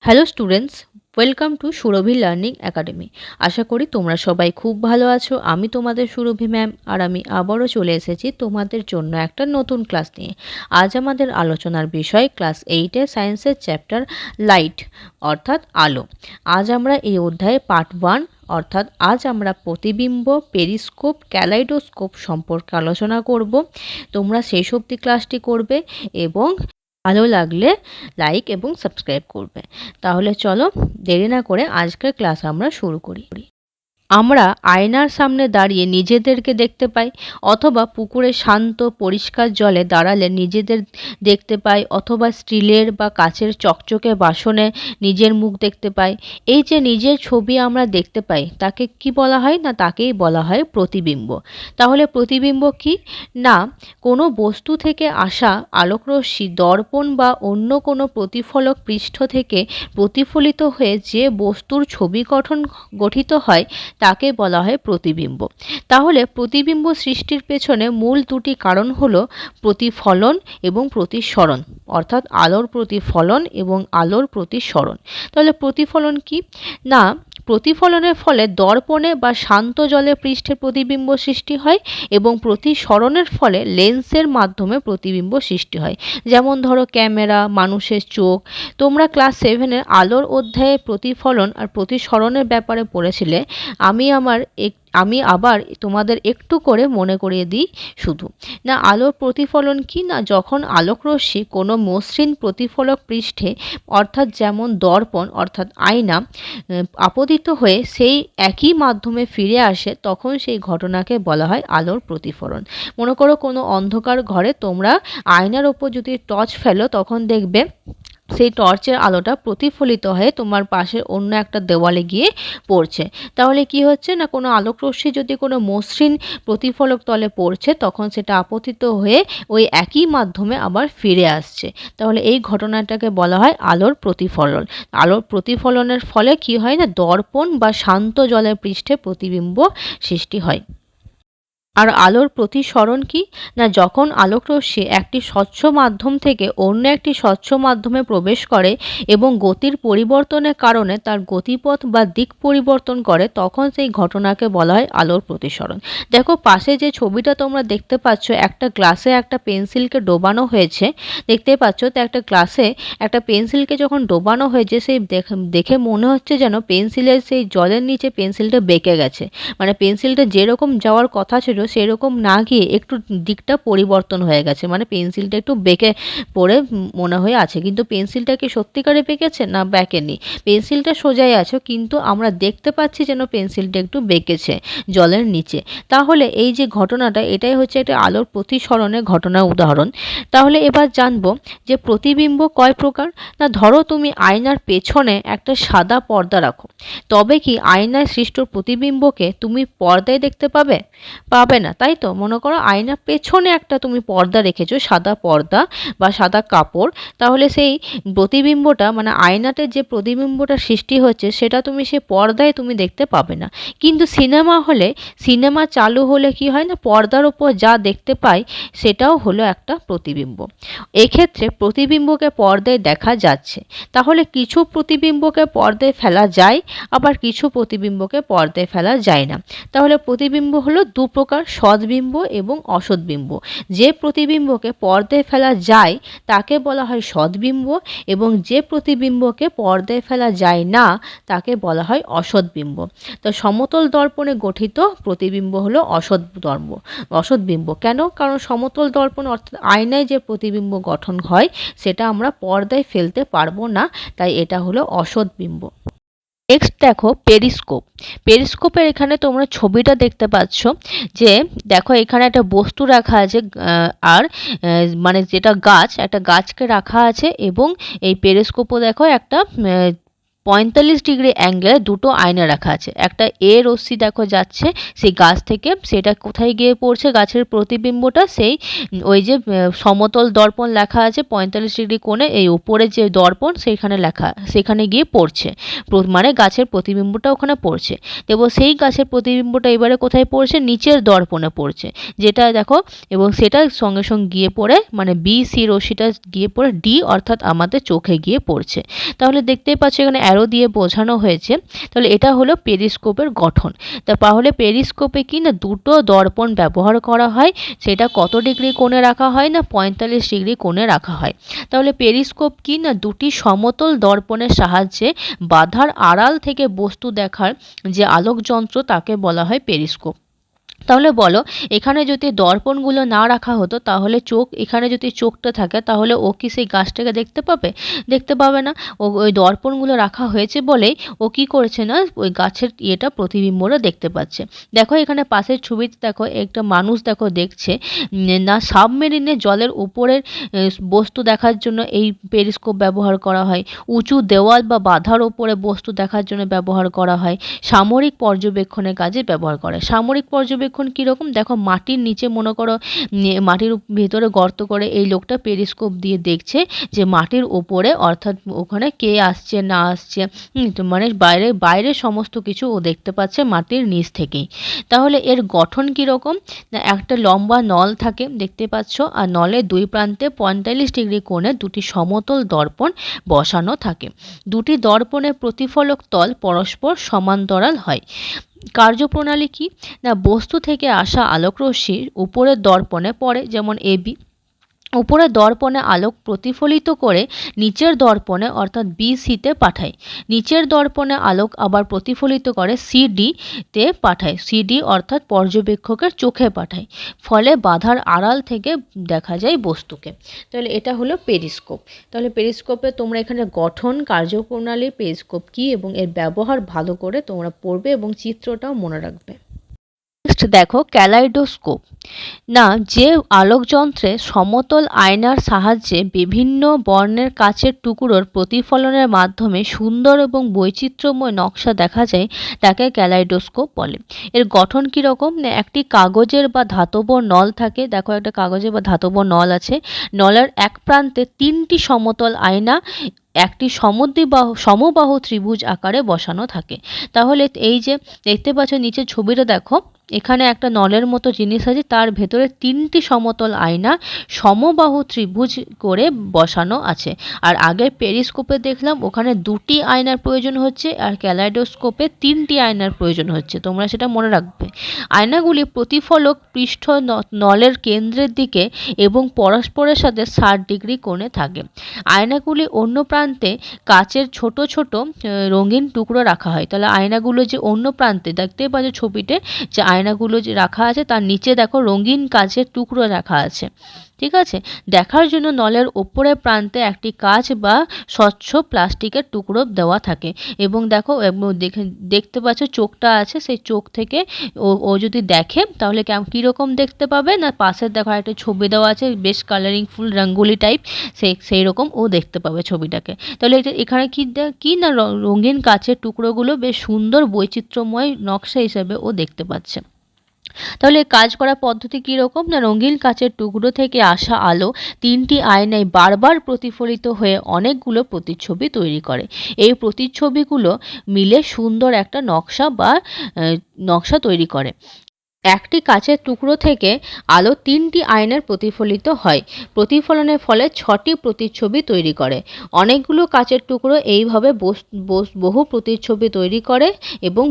Hello students, welcome to Surabhi learning academy. আশা করি তোমরা সবাই খুব ভালো আছো। আমি তোমাদের সুরভি ম্যাম, আর আমি আবারও চলে এসেছি তোমাদের জন্য একটা নতুন ক্লাস নিয়ে। আজ আমাদের আলোচনার বিষয় ক্লাস 8-এর সায়েন্সের চ্যাপ্টার লাইট অর্থাৎ আলো। আজ আমরা এই অধ্যায়ে পার্ট 1 অর্থাৎ আজ আমরা প্রতিবিম্ব, পেরিস্কোপ, ক্যালাইডোস্কোপ সম্পর্কে আলোচনা করব। তোমরা শেষ অবধি ক্লাসটি করবে এবং ভালো লাগলে লাইক এবং সাবস্ক্রাইব করবে। তাহলে চলো দেরি না করে আজকের ক্লাস আমরা শুরু করি। আমরা আয়নার সামনে দাঁড়িয়ে নিজেদেরকে দেখতে পাই, অথবা পুকুরে শান্ত পরিষ্কার জলে দাঁড়ালে নিজেদের দেখতে পাই, অথবা স্টিলের বা কাচের চকচকে বাসনে নিজের মুখ দেখতে পাই। এই যে নিজের ছবি আমরা দেখতে পাই তাকে কি বলা হয় না, তাকেই বলা হয় প্রতিবিম্ব। তাহলে প্রতিবিম্ব কি না, কোনো বস্তু থেকে আসা আলোকরশ্মি দর্পণ বা অন্য কোনো প্রতিফলক পৃষ্ঠ থেকে প্রতিফলিত হয়ে যে বস্তুর ছবি গঠিত হয় তাকে বলা হয় প্রতিবিম্ব। তাহলে প্রতিবিম্ব সৃষ্টির পেছনে মূল দুটি কারণ হলো প্রতিফলন এবং প্রতিসরণ, অর্থাৎ আলোর প্রতিফলন এবং আলোর প্রতিসরণ। তাহলে প্রতিফলন কি না, প্রতিফলনের ফলে দর্পণে বা শান্ত জলে পৃষ্ঠে প্রতিবিম্ব সৃষ্টি হয় এবং প্রতিসরণের ফলে লেন্সের মাধ্যমে প্রতিবিম্ব সৃষ্টি হয়। যেমন ধরো ক্যামেরা, মানুষের চোখ। তোমরা ক্লাস 7-এর আলোর অধ্যায়ে প্রতিফলন আর প্রতিসরণের ব্যাপারে পড়েছিলে। আমি আবার তোমাদের একটু করে মনে করিয়ে দিই শুধু না, আলোর প্রতিফলন কি না, যখন আলোকরশ্মি কোনো মসৃণ প্রতিফলক পৃষ্ঠে অর্থাৎ যেমন দর্পণ অর্থাৎ আয়না আপতিত হয়ে সেই একই মাধ্যমে ফিরে আসে, তখন সেই ঘটনাকে বলা হয় আলোর প্রতিফলন। মনে করো কোনো অন্ধকার ঘরে তোমরা আয়নার ওপর যদি টর্চ ফেলো, তখন দেখবে সেই টর্চের আলোটা প্রতিফলিত হয়ে তোমার পাশের অন্য একটা দেওয়ালে গিয়ে পড়ছে। তাহলে কি হচ্ছে না, কোনো আলোকরশ্মি যদি কোনো মসৃণ প্রতিফলক তলে পড়ছে, তখন সেটা আপতিত হয়ে ওই একই মাধ্যমে আবার ফিরে আসছে। তাহলে এই ঘটনাটাকে বলা হয় আলোর প্রতিফলন। আলোর প্রতিফলনের ফলে কি হয় না, দর্পণ বা শান্ত জলের পৃষ্ঠে প্রতিবিম্ব সৃষ্টি হয়। আর আলোর প্রতিসরণ কি না, যখন আলোকরশ্মি একটি স্বচ্ছ মাধ্যম থেকে অন্য একটি স্বচ্ছ মাধ্যমে প্রবেশ করে এবং গতির পরিবর্তনের কারণে তার গতিপথ বা দিক পরিবর্তন করে, তখন সেই ঘটনাকে বলা হয় আলোর প্রতিসরণ। দেখো পাশে যে ছবিটা তোমরা দেখতে পাচ্ছ, একটা গ্লাসে একটা পেন্সিলকে ডোবানো হয়েছে। দেখতে পাচ্ছ তো, একটা গ্লাসে একটা পেন্সিলকে যখন ডোবানো হয়েছে, সেই দেখে মনে হচ্ছে যেন পেন্সিলের সেই জলের নিচে পেন্সিলটা বেঁকে গেছে। মানে পেন্সিলটা যেরকম যাওয়ার কথা ছিল সেরকম না গিয়ে একটু দিকটা পরিবর্তন হয়ে গেছে, মানে পেন্সিলটা একটু বেঁকে পড়ে মনে হয়ে আছে। কিন্তু পেন্সিলটা কি সত্যিকারে বেঁকেছে না, বেঁকেনি। পেন্সিলটা সোজাই আছে, কিন্তু আমরা দেখতে পাচ্ছি যেন পেন্সিলটা একটু বেঁকেছে জলের নিচে। তাহলে এই যে ঘটনাটা, এটাই হচ্ছে একটা আলোর প্রতিসরণের ঘটনার উদাহরণ। তাহলে এবার জানবো যে প্রতিবিম্ব কয় প্রকার না। ধরো তুমি আয়নার পেছনে একটা সাদা পর্দা রাখো, তবে কি আয়নায় সৃষ্ট প্রতিবিম্বকে তুমি পর্দায় দেখতে পাবে? পাবে না, তাই তো। মনে করো আয়নার পেছনে একটা তুমি পর্দা রেখেছো, সাদা পর্দা বা সাদা কাপড়, তাহলে সেই প্রতিবিম্বটা মানে আয়নাতে যে প্রতিবিম্বটা সৃষ্টি হচ্ছে সেটা তুমি সেই পর্দায় তুমি দেখতে পাবে না। কিন্তু সিনেমা হলে, সিনেমা চালু হলে কি হয় না, পর্দার ওপর যা দেখতে পাই সেটাও হলো একটা প্রতিবিম্ব। এক্ষেত্রে প্রতিবিম্বকে পর্দায় দেখা যাচ্ছে। তাহলে কিছু প্রতিবিম্বকে পর্দায় ফেলা যায়, আবার কিছু প্রতিবিম্বকে পর্দায় ফেলা যায় না। তাহলে প্রতিবিম্ব হলো দু প্রকার, সদ্বিম্ব এবং অসদ্বিম্ব। যে প্রতিবিম্বকে পর্দায় ফেলা যায় তাকে বলা হয় সদ্বিম্ব, এবং যে প্রতিবিম্বকে পর্দায় ফেলা যায় না তাকে বলা হয় অসদ্বিম্ব। তো সমতল দর্পণে গঠিত প্রতিবিম্ব হলো অসদ্বিম্ব। কেন? কারণ সমতল দর্পণ অর্থাৎ আয়নায় যে প্রতিবিম্ব গঠন হয় সেটা আমরা পর্দায় ফেলতে পারবো না, তাই এটা হলো অসদ্বিম্ব। নেক্সট দেখো পেরিস্কোপ। পেরিস্কোপের এখানে তোমরা ছবিটা দেখতে পাচ্ছ, যে দেখো এখানে একটা বস্তু রাখা আছে, আর মানে যেটা গাছ, একটা গাছকে রাখা আছে, এবং এই পেরিস্কোপও দেখো একটা 45 ডিগ্রি অ্যাঙ্গেলে দুটো আয়না রাখা আছে। একটা এ রশ্মি দেখো যাচ্ছে সেই গাছ থেকে, সেটা কোথায় গিয়ে পড়ছে, গাছের প্রতিবিম্বটা সেই ওই যে সমতল দর্পণ লেখা আছে 45 ডিগ্রি কোণে, এই উপরে যে দর্পণ সেইখানে লেখা, সেখানে গিয়ে পড়ছে, মানে গাছের প্রতিবিম্বটা ওখানে পড়ছে। এবং সেই গাছের প্রতিবিম্বটা এবারে কোথায় পড়ছে, নিচের দর্পণে পড়ছে, যেটা দেখো, এবং সেটা সঙ্গে সঙ্গে গিয়ে পড়ে, মানে বি সি রশ্মিটা গিয়ে পড়ে ডি অর্থাৎ আমাদের চোখে গিয়ে পড়ছে। তাহলে দেখতেই পাচ্ছ এখানে অ্যারো দিয়ে বোঝানো হয়েছে। তাহলে এটা হলো পেরিস্কোপের গঠন। তাহলে পেরিস্কোপে কি না দুটো দর্পণ ব্যবহার করা হয়, সেটা কত ডিগ্রি কোণে রাখা হয় না 45 ডিগ্রি কোণে রাখা হয়। তাহলে পেরিস্কোপ কি না দুটি সমতল দর্পণের সাহায্যে বাধার আড়াল থেকে বস্তু দেখার যে আলোকযন্ত্র, তাকে বলা হয় পেরিস্কোপ। তাহলে বলো, এখানে যদি দর্পণগুলো না রাখা হতো, তাহলে এখানে যদি চোখটা থাকে, তাহলে ও কি সেই গাছটাকে দেখতে পাবে? দেখতে পাবে না। ওই দর্পণগুলো রাখা হয়েছে বলেই ও কি করছে না, ওই গাছের প্রতিবিম্বটা দেখতে পাচ্ছে। দেখো এখানে পাশের ছবিতে দেখো একটা মানুষ দেখো দেখছে না, সাবমেরিনে জলের উপরের বস্তু দেখার জন্য এই পেরিস্কোপ ব্যবহার করা হয়, উঁচু দেওয়াল বা বাধার ওপরে বস্তু দেখার জন্য ব্যবহার করা হয়, সামরিক পর্যবেক্ষণের কাজে ব্যবহার করে। সামরিক পর্যবেক্ষণ কীরকম, দেখো মাটির নিচে মনে করো মাটির ভেতরে গর্ত করে এই লোকটা পেরিস্কোপ দিয়ে দেখছে যে মাটির ওপরে, অর্থাৎ ওখানে কে আসছে না আসছে, মানে বাইরে সমস্ত কিছু ও দেখতে পাচ্ছে মাটির নিচ থেকেই। তাহলে এর গঠন কীরকম, না একটা লম্বা নল থাকে দেখতে পাচ্ছ, আর নলের দুই প্রান্তে 45 ডিগ্রি কোণে দুটি সমতল দর্পণ বসানো থাকে। দুটি দর্পণের প্রতিফলক তল পরস্পর সমান্তরাল হয়। কার্যপ্রণালী কি না, বস্তু থেকে আসা আলোকরশ্মি উপরের দর্পণে পড়ে, যেমন এবি, উপরের দর্পণে আলোক প্রতিফলিত করে নিচের দর্পণে অর্থাৎ বিসিতে পাঠায়। নিচের দর্পণে আলোক আবার প্রতিফলিত করে সিডিতে পাঠায়, সিডি অর্থাৎ পর্যবেক্ষকের চোখে পাঠায়। ফলে বাধার আড়াল থেকে দেখা যায় বস্তুকে। তাহলে এটা হলো পেরিস্কোপ। তাহলে পেরিস্কোপে তোমরা এখানে গঠন, কার্যপ্রণালী, পেরিস্কোপ কী এবং এর ব্যবহার ভালো করে তোমরা পড়বে এবং চিত্রটাও মনে রাখবে। নেক্সট দেখো ক্যালাইডোস্কোপ। না, যে আলোকযন্ত্রে সমতল আয়নার সাহায্যে বিভিন্ন বর্ণের কাচের টুকরোর প্রতিফলনের মাধ্যমে সুন্দর এবং বৈচিত্র্যময় নকশা দেখা যায়, তাকে ক্যালাইডোস্কোপ বলে। এর গঠন কীরকম, না একটি কাগজের বা ধাতব নল থাকে, দেখো একটা কাগজের বা ধাতব নল আছে, নলের এক প্রান্তে 3টি সমতল আয়না একটি সমবাহু ত্রিভুজ আকারে বসানো থাকে। তাহলে এই যে দেখতে পাচ্ছ নিচের ছবিটা দেখো, এখানে একটা নলের মতো জিনিস আছে, তার ভেতরে 3টি সমতল আয়না সমবাহু ত্রিভুজ করে বসানো আছে। আর আগের পেরিস্কোপে দেখলাম ওখানে 2টি আয়নার প্রয়োজন হচ্ছে, আর ক্যালাইডোস্কোপে 3টি আয়নার প্রয়োজন হচ্ছে, তোমরা সেটা মনে রাখবে। আয়নাগুলি প্রতিফলক পৃষ্ঠ নলের কেন্দ্রের দিকে এবং পরস্পরের সাথে 60 ডিগ্রি কোণে থাকে। আয়নাগুলি অন্য প্রান্তে কাচের ছোট ছোট রঙিন টুকরো রাখা হয়। তাহলে আয়নাগুলো যে অন্য প্রান্তে দেখতে পাচ্ছ ছবিতে, যে আয়নাগুলো যে রাখা আছে তার নিচে দেখো রঙিন কাচের টুকরো রাখা আছে। ঠিক আছে, দেখার জন্য নলের ওপরের প্রান্তে একটি কাচ বা স্বচ্ছ প্লাস্টিকের টুকরো দেওয়া থাকে। এবং দেখো দেখতে পাচ্ছ চোখটা আছে, সেই চোখ থেকে ও যদি দেখে তাহলে কীরকম দেখতে পাবে না, পাশের দেখো একটা ছবি দেওয়া আছে বেশ কালারিংফুল রঙ্গোলি টাইপ, সেই রকম ও দেখতে পাবে ছবিটাকে। তাহলে এখানে কি না রঙিন কাচের টুকরোগুলো বেশ সুন্দর বৈচিত্র্যময় নকশা হিসেবে ও দেখতে পাচ্ছে। তাহলে কাজ করার পদ্ধতি কীরকম, না রঙিন কাচের টুকরো থেকে আসা আলো 3টি আয়নায় বারবার প্রতিফলিত হয়ে অনেকগুলো প্রতিচ্ছবি তৈরি করে। এই প্রতিচ্ছবিগুলো মিলে সুন্দর একটা নকশা তৈরি করে। একটি কাচের টুকরো থেকে আলো 3টি আয়নায় প্রতিফলিত হয়। প্রতিফলনের ফলে 6টি প্রতিচ্ছবি তৈরি করে। অনেকগুলো কাচের টুকরো এইভাবে বহু প্রতিচ্ছবি তৈরি করে এবং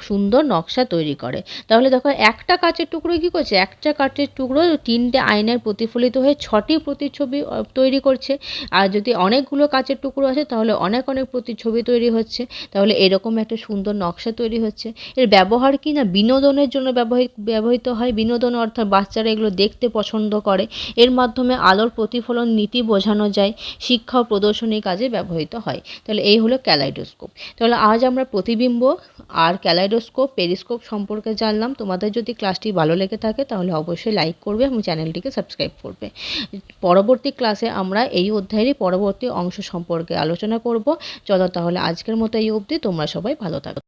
সুন্দর নকশা তৈরি করে। তাহলে দেখো একটা কাচের টুকরো কী করছে, একটা কাচের টুকরো 3টে আয়নায় প্রতিফলিত হয়ে 6টি প্রতিচ্ছবি তৈরি করছে। আর যদি অনেকগুলো কাচের টুকরো আছে তাহলে অনেক প্রতিচ্ছবি তৈরি হচ্ছে। তাহলে এরকম একটা সুন্দর নকশা তৈরি হচ্ছে। এর ব্যবহার কি না বিনোদনের জন্য ব্যবহৃত ব্যবহৃত হয় বিনোদন, অর্থাৎ বাচ্চারা এগুলো দেখতে পছন্দ করে। এর মাধ্যমে আলোর প্রতিফলন নীতি বোঝানো যায়। শিক্ষা ও প্রদর্শনীর কাজে ব্যবহৃত হয়। তাহলে এই হলো ক্যালাইডোস্কোপ। তাহলে আজ আমরা প্রতিবিম্ব আর ক্যালাইডোস্কোপ, পেরিস্কোপ সম্পর্কে জানলাম। তোমাদের যদি ক্লাসটি ভালো লেগে থাকে তাহলে অবশ্যই লাইক করবে এবং চ্যানেলটিকে সাবস্ক্রাইব করবে। পরবর্তী ক্লাসে আমরা এই অধ্যায়েরই পরবর্তী অংশ সম্পর্কে আলোচনা করব। চলো তাহলে আজকের মতো এই অবধি। তোমরা সবাই ভালো থাকো।